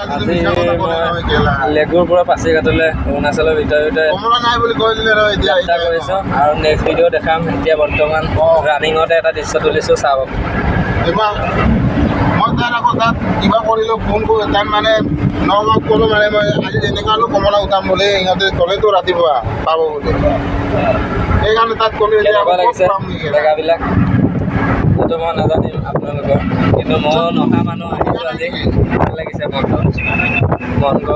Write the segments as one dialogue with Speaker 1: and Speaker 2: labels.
Speaker 1: আজি লেগুৰ পৰা পাছিঘাটলৈ অৰুণাচলৰ ভিতৰতে যাত্ৰা কৰিছোঁ আৰু নেক্সট ভিডিঅ' দেখাম। এতিয়া বৰ্তমান ৰানিঙতে এটা দৃশ্য তুলিছোঁ, চাওক।
Speaker 2: মই তাত আকৌ তাত কিবা কৰিলোঁ, ফোন কৰি তাত মানে নগাঁৱত ক'লোঁ মানে মই আজি যেনেকুৱা হ'লেও কমলা উঠাম বুলি, সিহঁতে ক'লেতো ৰাতিপুৱা পাব বুলি, সেইকাৰণে তাত ক'লোঁ।
Speaker 1: কেনেকুৱা লাগিছে জেগাবিলাক সেইটো মই নাজানিম আপোনালোকৰ, কিন্তু মই নহা মানুহ আহিছোঁ আজি, ভাল লাগিছে মনটো।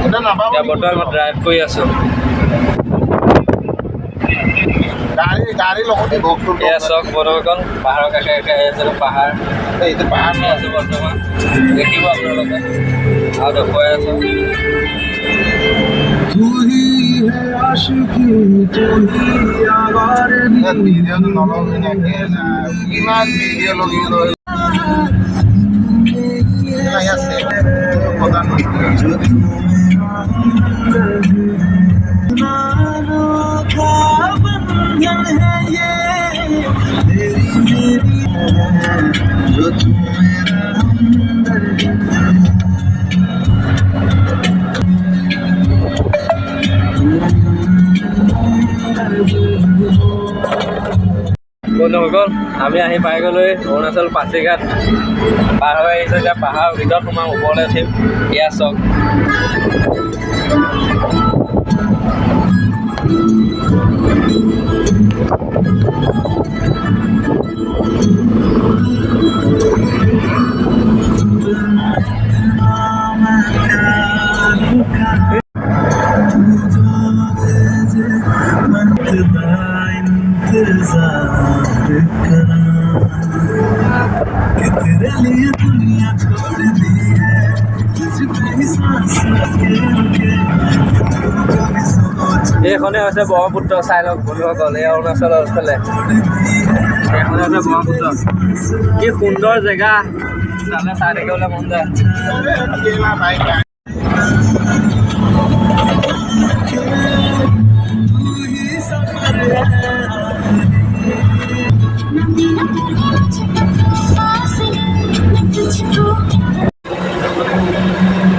Speaker 1: এতিয়া বৰ্তমান মই ড্ৰাইভ কৰি আছোঁ।
Speaker 2: গাড়ী লগতে
Speaker 1: এয়া চক বদলকণ পাহাৰৰ কাষে কাষে আছে, পাহাৰ
Speaker 2: এইটো পাহাৰ
Speaker 1: চাই আছোঁ বৰ্তমান, দেখিব আপোনালোকে আৰু দেখুৱাই আছোঁ।
Speaker 2: ভিডিঅ'টো নলগি কিমান ভিডিঅ' লগি লৈ
Speaker 1: বন্ধুসকল, আমি আহি পাই গ'লোহি অৰুণাচল পাছিঘাট পাৰ হৈ আহিছোঁ। এতিয়া পাহাৰৰ ভিতৰত সোমাম, ওপৰলৈ উঠিম। এয়া চক এইখনে হৈছে ব্ৰহ্মপুত্ৰ। চাই লওক বন্ধুসকল, এই অৰুণাচলৰ ফালে এইখনে হৈছে ব্ৰহ্মপুত্ৰ। কি সুন্দৰ জেগা, চালে চাই থাকিবলৈ মন যায়।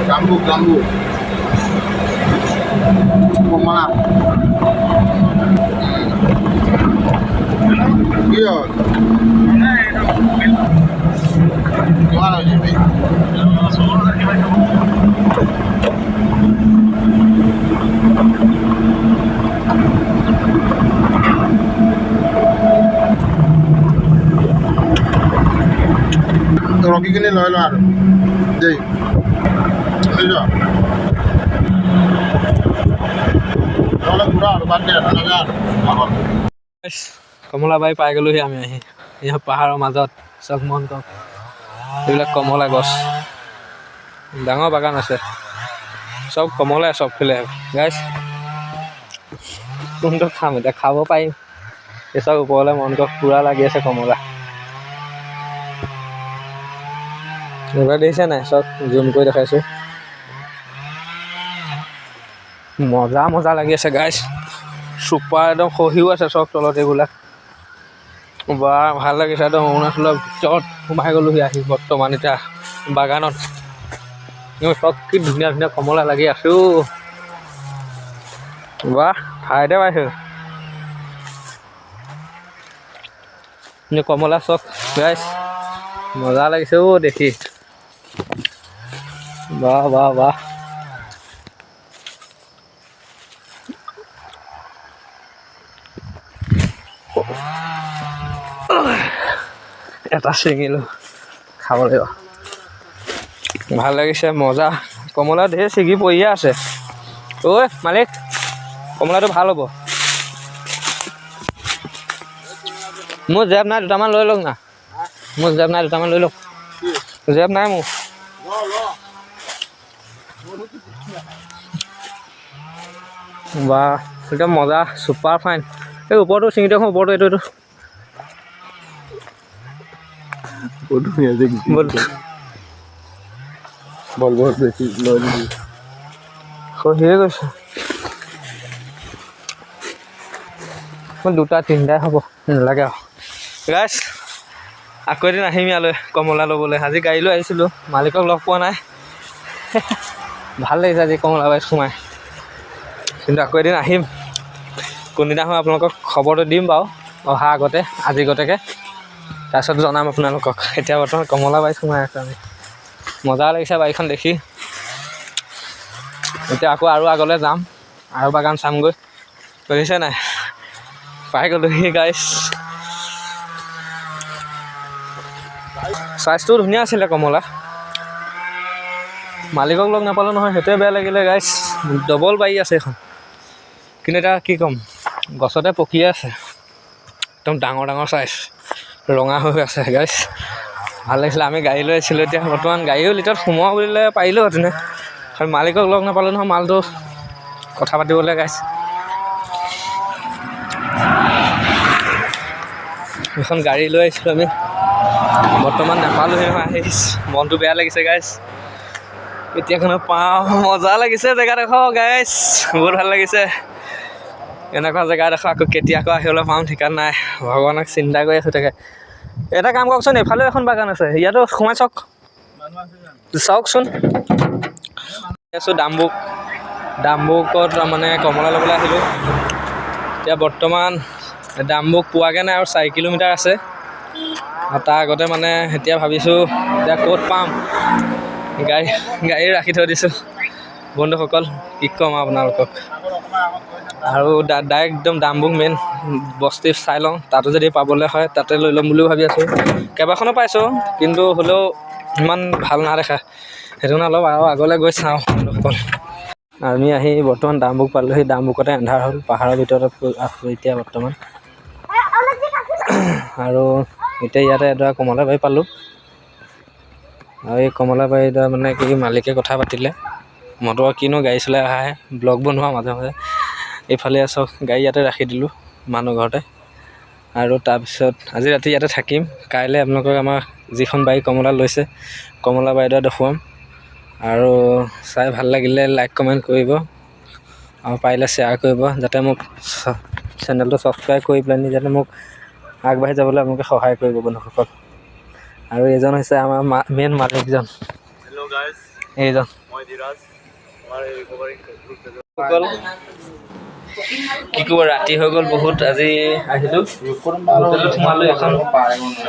Speaker 2: গাম্বু কমলা কি হ'ল কিমান হৈছে ৰখি কিনে লৈ লওঁ আৰু দেই
Speaker 1: কমলাবাৰী পাই গ'লোহি আমি আহি। এই পাহাৰৰ মাজত চক মন কওক, এইবিলাক কমলা গছ, ডাঙৰ বাগান আছে, চব কমলাই চবফালে। গাইছ কোনটো খাম এতিয়া, খাব পাৰিম। এই চব ওপৰলৈ মন কওক, পূৰা লাগি আছে কমলা। এইবাৰ দেখিছে নাই, চব জুম কৰি দেখাইছোঁ। মজা লাগি আছে গাইছ, চুপাৰ একদম খহিও আছে চব তলত এইবিলাক। বা ভাল লাগিছে একদম। অৰুণাচলৰ ভিতৰত সোমাই গ'লোহি আহি বৰ্তমান এতিয়া বাগানত। চব কি ধুনীয়া ধুনীয়া কমলা লাগি আছোঁ। বাহ, ঠাইতে পাইছোঁ কমলা চক গাইছ, মজা লাগিছে দেখি। বাহ এটা ছিঙিলোঁ, খাব লাগিব। ভাল লাগিছে, মজা। কমলা ধেৰ ছিগি পৰিয়ে আছে। ঐ মালিক, কমলাটো ভাল হ'ব। মোৰ জেপ নাই, দুটামান লৈ লওক না। মোৰ জেপ নাই, দুটামান লৈ লওক। জেপ নাই মোৰ। বা একদম মজা, চুপাৰ ফাইন। এই ওপৰটো ছিঙি দিয়ক, ওপৰটো এইটো
Speaker 2: বহুত বেছি লৈ নিবি,
Speaker 1: খহিয়ে গৈছে। দুটা তিনিটাই হ'ব নালাগে আৰু। গাইছ আকৌ এদিন আহিম ইয়ালৈ কমলা ল'বলৈ। আজি গাড়ী লৈ আহিছিলোঁ, মালিকক লগ পোৱা নাই। ভাল লাগিছে আজি কমলাবাৰীত সোমাই, কিন্তু আকৌ এদিন আহিম। কোনদিনা হয় আপোনালোকক খবৰটো দিম বাৰু, অহা আগতে আজি গতেকে, তাৰপিছত জনাম আপোনালোকক। এতিয়া বৰ্তমান কমলাবাৰীত সোমাই আছোঁ আমি। মজা লাগিছে বাৰীখন দেখি। এতিয়া আকৌ আৰু আগলৈ যাম, আৰু বাগান চামগৈ। বুজিছে নাই, পাই গ'লোহি গাইছ। চাইজটো ধুনীয়া আছিলে কমলা, মালিকক লগ নাপালোঁ নহয়, সেইটোৱে বেয়া লাগিলে গাইছ। ডবল বাৰী আছে এইখন, কিন্তু এতিয়া কি ক'ম, গছতে পকিয়ে আছে, একদম ডাঙৰ ডাঙৰ চাইজ, ৰঙা হৈ আছে গাইছ। ভাল লাগিছিলে। আমি গাড়ী লৈ আহিছিলোঁ, এতিয়া বৰ্তমান গাড়ীও লিটত সোমোৱা বুলিলে পাৰিলোঁ হেতেনে, আৰু মালিকক লগ নাপালোঁ নহয়, মালটো কথা পাতিবলৈ গাইছ। এখন গাড়ী লৈ আহিছিলোঁ আমি, বৰ্তমান নাপালোঁহি নহয়, আহি মনটো বেয়া লাগিছে গাইছ। কেতিয়াখনো পাওঁ, মজা লাগিছে জেগাডোখৰ গাইছ, বহুত ভাল লাগিছে। এনেকুৱা জেগাডোখৰ আকৌ কেতিয়া আকৌ আহিবলৈ পাওঁ ঠিকান নাই, ভগৱানক চিন্তা কৰি আছোঁ তাকে। এটা কাম কৰকচোন, এইফালেও এখন বাগান আছে, ইয়াতো সোমাই চাওকচোন। আছোঁ ডাম্বুকত মানে কমলা ল'বলৈ আহিলোঁ। এতিয়া বৰ্তমান ডাম্বুক পোৱাগৈ নাই, আৰু 4 কিলোমিটাৰ আছে। আৰু তাৰ আগতে মানে এতিয়া ভাবিছোঁ এতিয়া ক'ত পাম, গাড়ী ৰাখি থৈ দিছোঁ। বন্ধুসকল কি ক'ম আপোনালোকক, আৰু ডাইৰেক্ট একদম ডাম্বুক মেইন বস্তি চাই লওঁ, তাতো যদি পাবলৈ হয় তাতে লৈ ল'ম বুলিও ভাবি আছোঁ। কেইবাখনো পাইছোঁ, কিন্তু হ'লেও ইমান ভাল নাদেখা, সেইটো কাৰণে অলপ আৰু আগলৈ গৈ চাওঁ বন্ধুসকল। আমি আহি বৰ্তমান ডাম্বুক পালোঁহি। ডাম্বুকতে এন্ধাৰ হ'ল, পাহাৰৰ ভিতৰত আছোঁ এতিয়া বৰ্তমান। আৰু এতিয়া ইয়াতে এডৰা কমলাবাৰী পালোঁ, আৰু এই কমলাবাৰীডৰা মানে কি মালিকে কথা পাতিলে, মইতো কিনো গাড়ী চলাই অহাহে, ব্লগ বনোৱা মাজে মাজে। এইফালে আছোঁ, গাড়ী ইয়াতে ৰাখি দিলোঁ মানুহ ঘৰতে। আৰু তাৰপিছত আজি ৰাতি ইয়াতে থাকিম, কাইলৈ আপোনালোকক আমাৰ যিখন বাৰী কমলা লৈছে কমলাবাৰীডৰা দেখুৱাম। আৰু চাই ভাল লাগিলে লাইক কমেণ্ট কৰিব, আৰু পাৰিলে শ্বেয়াৰ কৰিব, যাতে মোক চেনেলটো ছাবস্ক্ৰাইব কৰি পেলাই যাতে মোক আগবাঢ়ি যাবলৈ আপোনালোকে সহায় কৰিব বন্ধুসকল। আৰু এইজন হৈছে আমাৰ মেইন মালিকজন, এইজন। কি ক'ব, ৰাতি হৈ গ'ল বহুত। আজি আহিলোঁ, হোটেলত সোমালোঁ এখন।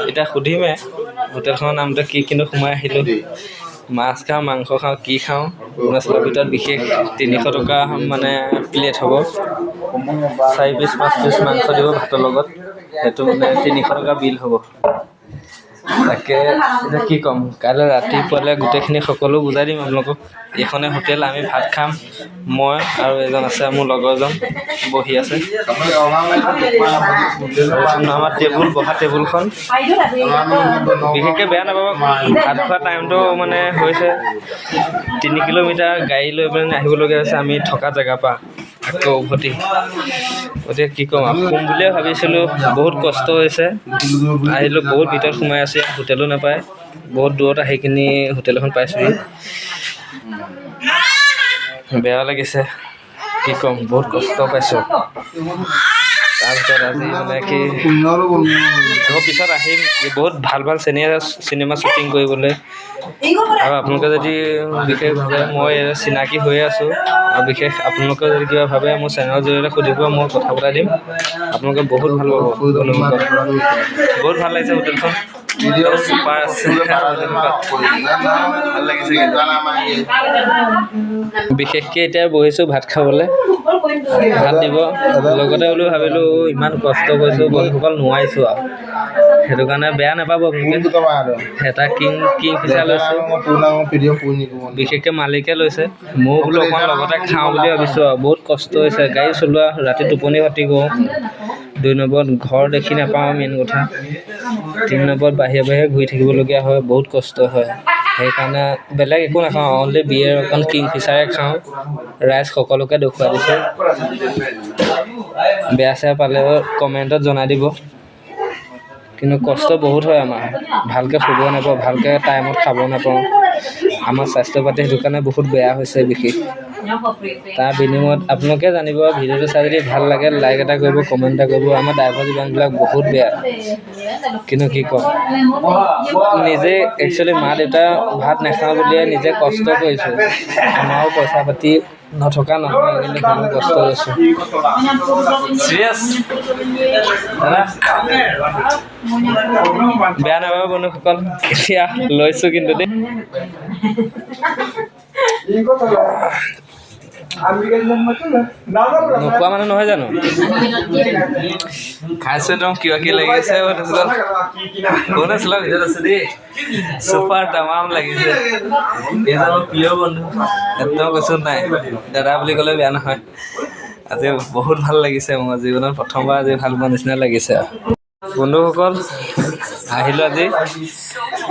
Speaker 1: এতিয়া সুধিমে হোটেলখনৰ নামটো কি, কিন্তু সোমাই আহিলোঁ। মাছ খাওঁ, মাংস খাওঁ, কি খাওঁ, মাছৰ ভিতৰত বিশেষ 300 টকা মানে প্লেট হ'ব। 4 পিচ 5 পিচ মাংস দিব ভাতৰ লগত, সেইটো মানে 300 টকা বিল হ'ব। তাকে এতিয়া কি ক'ম, কাইলৈ ৰাতিপুৱালৈ গোটেইখিনি সকলো বুজাই দিম আপোনালোকক। এইখনে হোটেল, আমি ভাত খাম, মই আৰু এজন আছে মোৰ লগৰজন বহি আছে। আমাৰ বহা টেবুলখন বিশেষকৈ বেয়া নাপাব, ভাত খোৱা টাইমটো মানে হৈছে 3 কিলোমিটাৰ গাড়ী লৈ পেলাই আহিবলগীয়া হৈছে আমি থকা জেগাৰ পৰা আকৌ উভতি। গতিকে কি ক'ম, শুম বুলিয়ে ভাবিছিলোঁ, বহুত কষ্ট হৈছে। আহিলোঁ, বহুত ভিতৰত সোমাই আছে, হোটেলো নাপায়, বহুত দূৰত আহি কিনি হোটেল এখন পাইছোঁহি। বেয়া লাগিছে, কি ক'ম, বহুত কষ্ট পাইছোঁ। তাৰপিছত আজি মানে কি পিছত আহিম, বহুত ভাল ভাল চিনেমা শ্বুটিং কৰিবলৈ। আৰু আপোনালোকে যদি বিশেষভাৱে মই চিনাকি হৈয়ে আছোঁ, আৰু বিশেষ আপোনালোকে যদি কিবা ভাবে মোৰ চেনেলৰ জৰিয়তে সুধিব, মই কথা পতাই দিম। আপোনালোকে বহুত ভাল পাব, বহুত ভাল লাগিছে হোটেলখন, চুপাৰ আছে, ভাল লাগিছে। বিশেষকৈ এতিয়া বহিছোঁ ভাত খাবলৈ, ভাত দিব লগতে বুলি ভাবিলোঁ, ইমান কষ্ট কৰিছোঁ বন্ধুসকল, নোৱাৰিছোঁ আৰু সেইটো কাৰণে বেয়া নাপাব আপোনালোকে। এটা কিং ফিচাৰ লৈছোঁ, বিশেষকৈ মালিকে লৈছে, ময়ো বোলো অকণমান লগতে খাওঁ বুলি ভাবিছোঁ। আৰু বহুত কষ্ট হৈছে, গাড়ী চলোৱা, ৰাতি টোপনি ক্ষতি কৰোঁ, 2 নম্বৰত ঘৰ দেখি নাপাওঁ মেইন কথা, 3 নম্বৰত বাহিৰে বাহিৰে ঘূৰি থাকিবলগীয়া হয়, বহুত কষ্ট হয়। সেইকাৰণে বেলেগ একো নাখাওঁ, অনলি বিয়েৰ অকণ কিং ফিচাৰে খাওঁ। ৰাইজ সকলোকে দেখুৱাই দিছোঁ, বেয়া চেয়া পালেও কমেণ্টত জনাই দিব। কিন্তু কষ্ট বহুত হয় আমাৰ, ভালকৈ শুব নাপাওঁ, ভালকৈ টাইমত খাব নাপাওঁ, আমাৰ স্বাস্থ্য পাতি সেইটো কাৰণে বহুত বেয়া হৈছে বিশেষ। তাৰ বিনিময়ত আপোনালোকে জানিব ভিডিঅ'টো চাই যদি ভাল লাগে লাইক এটা কৰিব কমেণ্ট এটা কৰিব আমাৰ ড্ৰাইভাৰ জীৱনবিলাক বহুত বেয়া কিন্তু কি ক'ম নিজে একচুৱেলি মা দেউতা ভাত নাখাওঁ বুলিয়ে নিজে কষ্ট কৰিছোঁ আমাৰো পইচা পাতি নথকা নহয় কিন্তু সেইবোৰ কষ্ট কৰিছোঁ বেয়া নাপাব বন্ধুসকল এতিয়া লৈছোঁ কিন্তু দেই নোখোৱা মানুহ নহয় জানো খাইছোঁ একদম কিবা কি লাগিছে কোন আছিলে ভিতৰত আছে দেই চুপাৰ তামাম লাগিছে এজন প্ৰিয় বন্ধু একদম কৈছোঁ নাই দাদা বুলি ক'লে বেয়া নহয় আজি বহুত ভাল লাগিছে মোৰ জীৱনত প্ৰথমবাৰ আজি ভাল পোৱা নিচিনা লাগিছে বন্ধুসকল আহিলোঁ আজি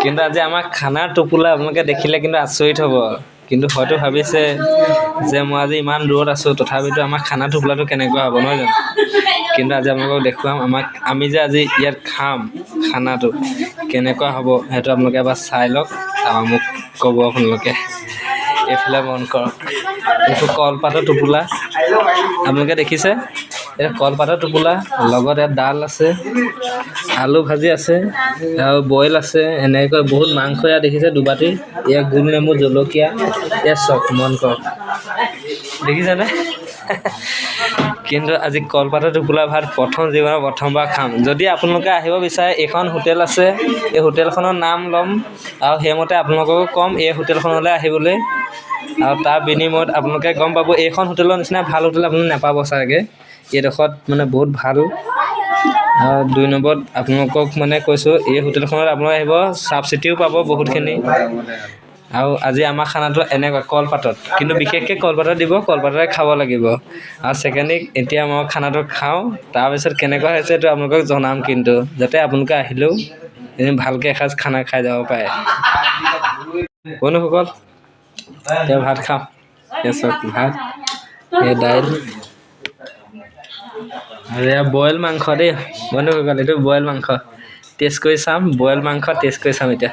Speaker 1: কিন্তু আজি আমাৰ খানাৰ টোপোলা আপোনালোকে দেখিলে কিন্তু আচৰিত হ'ব কিন্তু হয়তো ভাবিছে যে মই আজি ইমান দূৰত আছোঁ তথাপিতো আমাৰ খানা টোপোলাটো কেনেকুৱা হ'ব নহয় জানো কিন্তু আজি আপোনালোকক দেখুৱাম আমি যে আজি ইয়াত খাম খানাটো কেনেকুৱা হ'ব সেইটো আপোনালোকে এবাৰ চাই লওক তাৰপৰা মোক ক'ব আপোনালোকে এইফালে মন কৰক এইটো কলপাতৰ টোপোলা আপোনালোকে দেখিছে এতিয়া কলপাতৰ টোপোলা লগত ইয়াত ডাল আছে আলু ভাজি আছে আৰু বইল আছে এনেকৈ বহুত মাংস ইয়াত দেখিছে দুবাটি ইয়াত গোল নেমু জলকীয়া ইয়াত চক মন কৰক দেখিছেনে কিন্তু আজি কলপাতৰ টোপোলা ভাত জীৱনৰ প্ৰথমবাৰ খাম যদি আপোনালোকে আহিব বিচাৰে এইখন হোটেল আছে এই হোটেলখনৰ নাম ল'ম আৰু সেইমতে আপোনালোককো ক'ম এই হোটেলখনলৈ আহিবলৈ আৰু তাৰ বিনিময়ত আপোনালোকে গম পাব এইখন হোটেলৰ নিচিনা ভাল হোটেল আপুনি নাপাব চাগে এইডোখৰত মানে বহুত ভাল আৰু 2 নম্বৰত আপোনালোকক মানে কৈছোঁ এই হোটেলখনত আপোনালোকে আহিব চাফ চিতিও পাব বহুতখিনি আৰু আজি আমাৰ খানাটো এনেকুৱা কলপাতত কিন্তু বিশেষকৈ কলপাতত দিব কলপাতৰে খাব লাগিব আৰু ছেকেণ্ডলি এতিয়া মই খানাটো খাওঁ তাৰপিছত কেনেকুৱা হৈছে এইটো আপোনালোকক জনাম কিন্তু যাতে আপোনালোকে আহিলেও এনে ভালকৈ এসাঁজ খানা খাই যাব পাৰে বন্ধুসকল এতিয়া ভাত খাওঁ ভাত এই দাইল আৰু এয়া বইল মাংস দেই বন্ধুসকল এইটো বইল মাংস টেষ্ট কৰি চাম বইল মাংস টেষ্ট কৰি চাম এতিয়া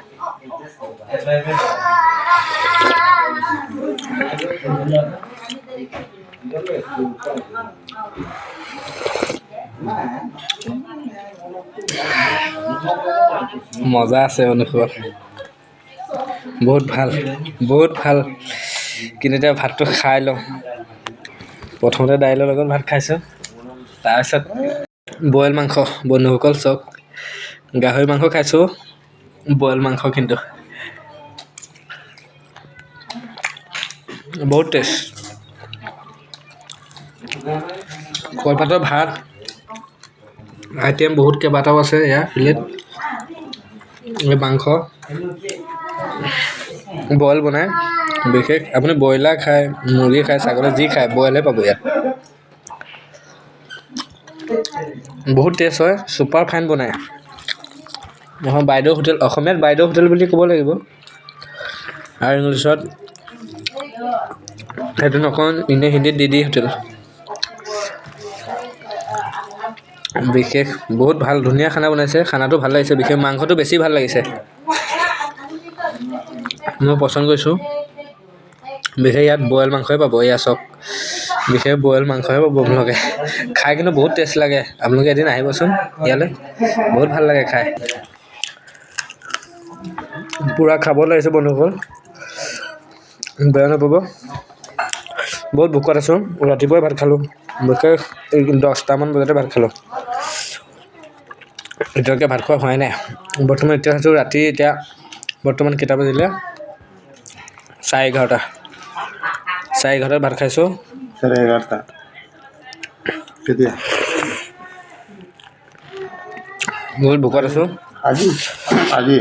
Speaker 1: মজা আছে বন্ধুসকল বহুত ভাল কিন্তু এতিয়া ভাতটো খাই লওঁ প্ৰথমতে দাইলৰ লগত ভাত খাইছোঁ তাৰপিছত বইল মাংস বন্ধুসকল চাওক গাহৰি মাংস খাইছোঁ বইল মাংস কিন্তু বহুত টেষ্ট কলপাতৰ ভাত আইটেম বহুত কেইবাটাও আছে ইয়াৰ প্লেট এই মাংস বইল বনায় বিশেষ আপুনি ব্ৰইলাৰ খায় মুৰ্গী খায় ছাগলী যি খায় বইলহে পাব ইয়াত বহুত টেষ্ট হয় ছুপাৰ ফাইন বনায় নহয় বাইদেউ হোটেল অসমীয়াত বাইদেউ হোটেল বুলি ক'ব লাগিব আৰু ইংলিছত সেইটো নকওঁ এনেই হিন্দীত দিদি হোটেল বিশেষ বহুত ভাল ধুনীয়া খানা বনাইছে খানাটো ভাল লাগিছে বিশেষ মাংসটো বেছি ভাল লাগিছে মই পচন্দ কৰিছোঁ বিশেষ ইয়াত বইল মাংসই পাব এয়া চক বিশেষ বইল মাংসহে পাব আপোনালোকে খাই কিন্তু বহুত টেষ্ট লাগে আপোনালোকে এদিন আহিবচোন ইয়ালৈ বহুত ভাল লাগে খাই পূৰা খাব লাগিছে বন্ধুসকল বেয়া নাপাব বহুত ভোকত আছোঁ ৰাতিপুৱাই ভাত খালোঁ বিশেষ 10টামান বজাতে ভাত খালোঁ এতিয়ালৈকে ভাত খোৱা হোৱাই নাই বৰ্তমান এতিয়া আছোঁ ৰাতি এতিয়া বৰ্তমান কেইটা বাজিলে 11:30 ভাত খাইছোঁ
Speaker 2: 11:30 কেতিয়া
Speaker 1: বহুত ভোকত আছোঁ
Speaker 2: আজি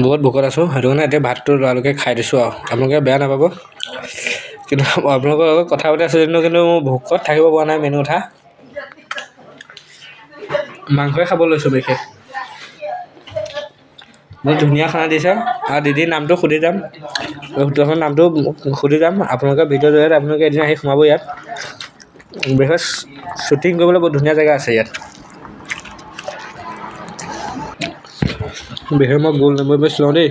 Speaker 1: বহুত ভোকত আছোঁ সেইটো কাৰণে এতিয়া ভাতটো লৰালৰিকৈ খাই দিছোঁ আৰু আপোনালোকে বেয়া নাপাব কিন্তু আপোনালোকৰ লগত কথা পাতি আছোঁ যদিও কিন্তু মোৰ ভোকত থাকিব পৰা নাই মেইন কথা মাংসই খাব লৈছোঁ বিশেষ বহুত ধুনীয়া খানা দিছে আৰু দিদিৰ নামটো সুধি যাম হোটেলখনৰ নামটো সুধি যাম আপোনালোকে ভিডিঅ'ৰ জৰিয়তে আপোনালোকে এদিন আহি সোমাব ইয়াত বিশেষ শ্বুটিং কৰিবলৈ বহুত ধুনীয়া জেগা আছে ইয়াত বিশেষ মই গোল নেমু বেছ লওঁ দেই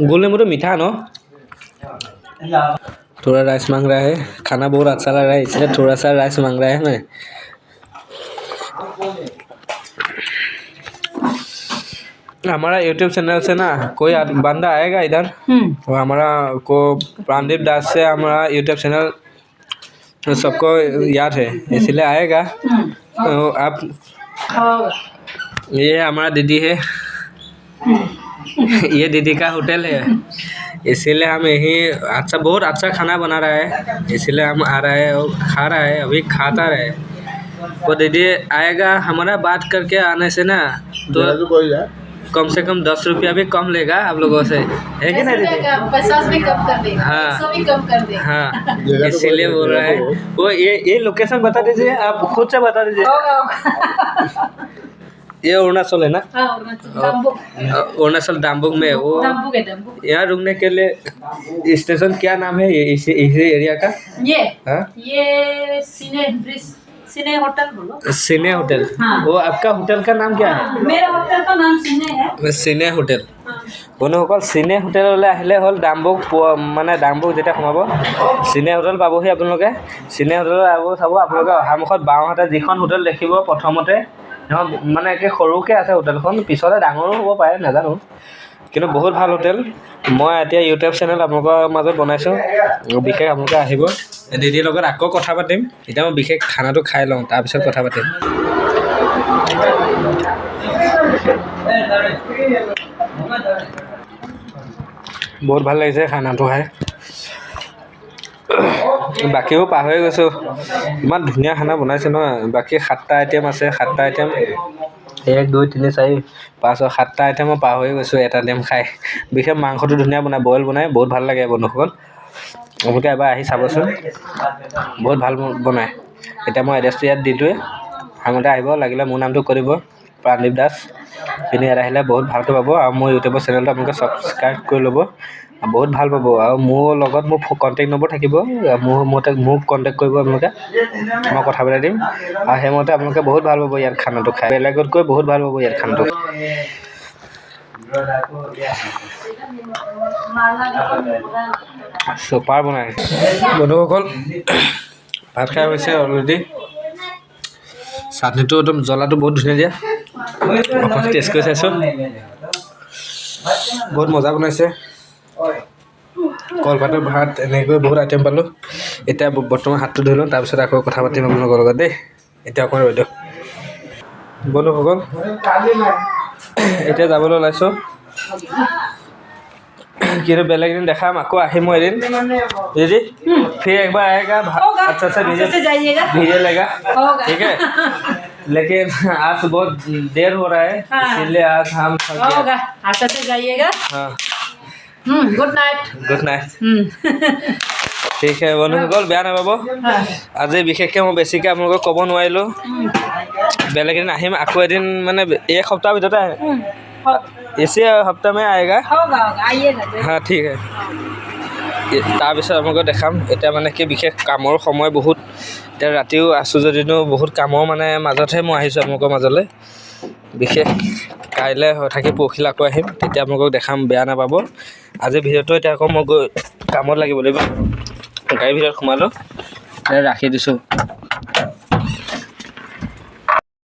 Speaker 1: गोल नेमू तो मीठा न थोड़ा राइस मांग रहा है खाना बहुत अच्छा लग रहा है इसलिए थोड़ा सा राइस मांग रहा है हमें हमारा YouTube चैनल से ना कोई बंदा आएगा इधर और हमारा को प्राणदीप दास से हमारा YouTube चैनल सबको याद है इसलिए आएगा तो आप ये हमारा दीदी है ये दीदी का होटल है इसीलिए हम यही अच्छा बहुत अच्छा खाना बना रहा है इसीलिए हम आ रहा है और खा रहा है अभी खाता रहे वो दीदी आएगा हमारा बात करके आने से ना तो कम से कम 10 रुपया भी कम लेगा आप लोगों से है कि नहीं दीदी
Speaker 3: 50 भी कम कर देगा
Speaker 1: हाँ
Speaker 3: 100 भी कम कर देगा
Speaker 1: हाँ इसीलिए बोल रहा है वो ये लोकेशन बता दीजिए आप खुद से बता दीजिए
Speaker 3: होगा
Speaker 1: ये अरुणाचल है ना
Speaker 3: हाँ
Speaker 1: अरुणाचल दाम्बुक में वो
Speaker 3: दम्बुक है दम्बुक
Speaker 1: यहाँ रुकने के लिए स्टेशन क्या नाम है ये इसी एरिया का
Speaker 3: ये
Speaker 1: हाँ
Speaker 3: ये सिने होटल बोलो
Speaker 1: सिने होटल
Speaker 3: हाँ।
Speaker 1: वो आपका होटल का नाम क्या है
Speaker 3: मेरा होटल का नाम सिने है
Speaker 1: सिने होटल বন্ধুসকল চিনে হোটেললৈ আহিলে হ'ল ডাম্বুক মানে ডাম্বুক যেতিয়া সোমাব চিনে হোটেল পাবহি আপোনালোকে চিনে হোটেলত চাব আপোনালোকে অহা মুখত বাওঁহাতে যিখন হোটেল দেখিব প্ৰথমতে মানে একে সৰুকৈ আছে হোটেলখন পিছতে ডাঙৰো হ'ব পাৰে নাজানো কিন্তু বহুত ভাল হোটেল মই এতিয়া ইউটিউব চেনেল আপোনালোকৰ মাজত বনাইছোঁ বিশেষ আপোনালোকে আহিব দিদিৰ লগত আকৌ কথা পাতিম এতিয়া মই বিশেষ খানাটো খাই লওঁ তাৰপিছত কথা পাতিম বহুত ভাল লাগিছে খানাটো খাই বাকীও পাহৰি গৈছোঁ ইমান ধুনীয়া খানা বনাইছে নহয় বাকী 7টা আইটেম আছে 7টা আইটেম 1 2 3 4 5 7টা আইটেম মই পাহৰি গৈছোঁ এটা আইটেম খাই বিশেষ মাংসটো ধুনীয়া বনাই বইল বনাই বহুত ভাল লাগে বন্ধুসকল আপোনালোকে এবাৰ আহি চাবচোন বহুত ভাল বনায় এতিয়া মই এড্ৰেছটো ইয়াত দিলোৱে আহোঁতে আহিব লাগিলে মোৰ নামটো কৰিব প্ৰাণদীপ দাস আপুনি ইয়াত আহিলে বহুত ভালকৈ পাব আৰু মোৰ ইউটিউবৰ চেনেলটো আপোনালোকে ছাবস্ক্ৰাইব কৰি ল'ব বহুত ভাল পাব আৰু মোৰ লগত মোৰ কণ্টেক্ট নম্বৰ থাকিব মোক কণ্টেক্ট কৰিব আপোনালোকে মই কথা পাতি দিম আৰু সেইমতে আপোনালোকে বহুত ভাল পাব ইয়াত খানাটো খাই বেলেগতকৈ বহুত ভাল পাব ইয়াত খানাটো চুপাৰ বনাই বন্ধুসকল ভাত খাই হৈছে অলৰেডি চাটনিটো একদম জ্বলাটো বহুত ধুনীয়া দিয়া অকণ টেষ্ট কৰি চাইছোঁ বহুত মজা বনাইছে কলপাতৰ ভাত এনেকৈ বহুত আইটেম পালোঁ এতিয়া বৰ্তমান হাতটো ধুই লওঁ তাৰপিছত আকৌ কথা পাতিম আপোনালোকৰ লগত দেই এতিয়া অকণমান ৰৈ দিয়ক বন্ধুসকল এতিয়া যাবলৈ ওলাইছোঁ কিন্তু বেলেগ এদিন দেখাম আকৌ আহিম মই এদিন दीदी फिर एक बार आएगा अच्छा सा वीडियो लेगा ठीक है लेकिन आज बहुत देर हो रहा है इसलिए आज हम
Speaker 3: होगा अच्छा से जाइएगा
Speaker 1: हाँ
Speaker 3: गुड नाइट
Speaker 1: ঠিক আছে বন্ধুসকল বেয়া নাপাব আজি বিশেষকৈ মই বেছিকৈ আপোনালোকক ক'ব নোৱাৰিলোঁ বেলেগ এদিন আহিম আকৌ এদিন মানে एक सप्ताह ভিতৰতে इसी हफ्ता में आएगा
Speaker 3: आइएगा
Speaker 1: हाँ ठीक है তাৰপিছত আপোনালোকক দেখাম এতিয়া মানে কি বিশেষ কামৰ সময় বহুত এতিয়া ৰাতিও আছোঁ যদিও বহুত কামৰ মানে মাজতহে মই আহিছোঁ আপোনালোকৰ মাজলৈ বিশেষ কাইলৈ থাকি পৰহিলৈ আকৌ আহিম তেতিয়া আপোনালোকক দেখাম বেয়া নাপাব আজি ভিডিঅ'টো এতিয়া আকৌ মই গৈ কামত লাগিব লাগিব গাড়ীৰ ভিতৰত সোমালোঁ ৰাখি দিছোঁ